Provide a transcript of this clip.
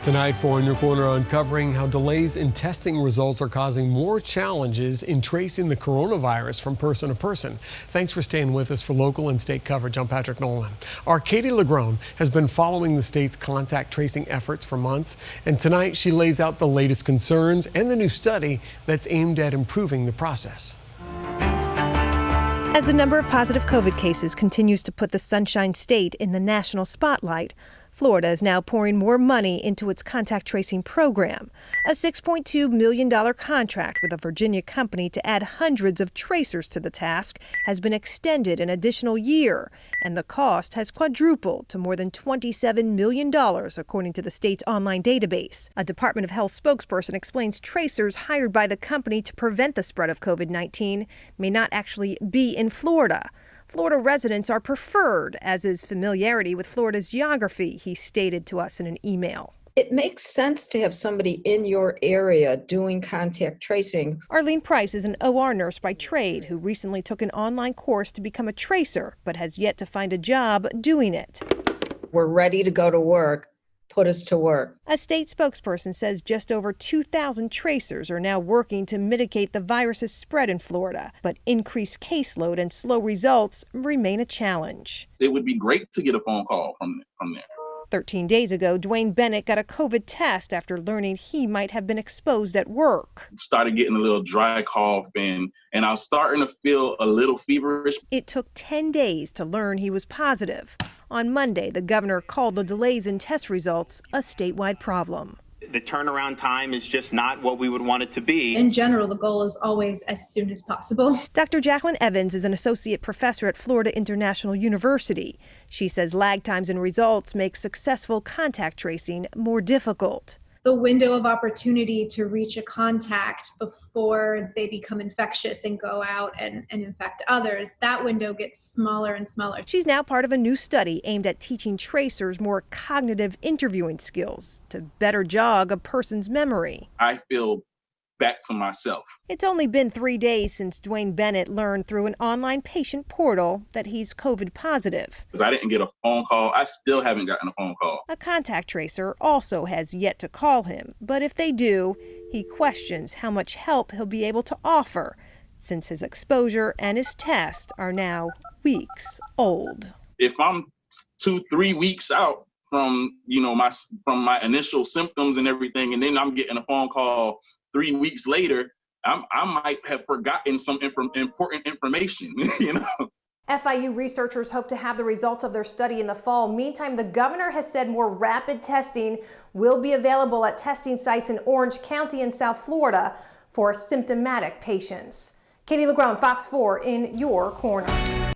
Tonight, for In Your Corner, uncovering how delays in testing results are causing more challenges in tracing the coronavirus from person to person. Thanks for staying with us for local and state coverage. I'm Patrick Nolan. Our Katie Legrone has been following the state's contact tracing efforts for months, and tonight she lays out the latest concerns and the new study that's aimed at improving the process. As the number of positive COVID cases continues to put the Sunshine State in the national spotlight, Florida is now pouring more money into its contact tracing program. A $6.2 million contract with a Virginia company to add hundreds of tracers to the task has been extended an additional year, and the cost has quadrupled to more than $27 million, according to the state's online database. A Department of Health spokesperson explains tracers hired by the company to prevent the spread of COVID-19 may not actually be in Florida. Florida residents are preferred, as is familiarity with Florida's geography, he stated to us in an email. It makes sense to have somebody in your area doing contact tracing. Arlene Price is an OR nurse by trade who recently took an online course to become a tracer, but has yet to find a job doing it. We're ready to go to work. Put us to work. A state spokesperson says just over 2,000 tracers are now working to mitigate the virus's spread in Florida, but increased caseload and slow results remain a challenge. It would be great to get a phone call from there. 13 days ago, Dwayne Bennett got a COVID test after learning he might have been exposed at work. Started getting a little dry cough and I was starting to feel a little feverish. It took 10 days to learn he was positive. On Monday, the governor called the delays in test results a statewide problem. The turnaround time is just not what we would want it to be. In general, the goal is always as soon as possible. Dr. Jacqueline Evans is an associate professor at Florida International University. She says lag times in results make successful contact tracing more difficult. The window of opportunity to reach a contact before they become infectious and go out and infect others, that window gets smaller and smaller. She's now part of a new study aimed at teaching tracers more cognitive interviewing skills to better jog a person's memory. I feel back to myself. It's only been 3 days since Dwayne Bennett learned through an online patient portal that he's COVID positive. Because I didn't get a phone call. I still haven't gotten a phone call. A contact tracer also has yet to call him, but if they do, he questions how much help he'll be able to offer, since his exposure and his test are now weeks old. If I'm 2-3 weeks out from my initial symptoms and everything, and then I'm getting a phone call 3 weeks later, I might have forgotten some important information, FIU researchers hope to have the results of their study in the fall. Meantime, the governor has said more rapid testing will be available at testing sites in Orange County in South Florida for symptomatic patients. Katie Legrone, Fox 4, in your corner.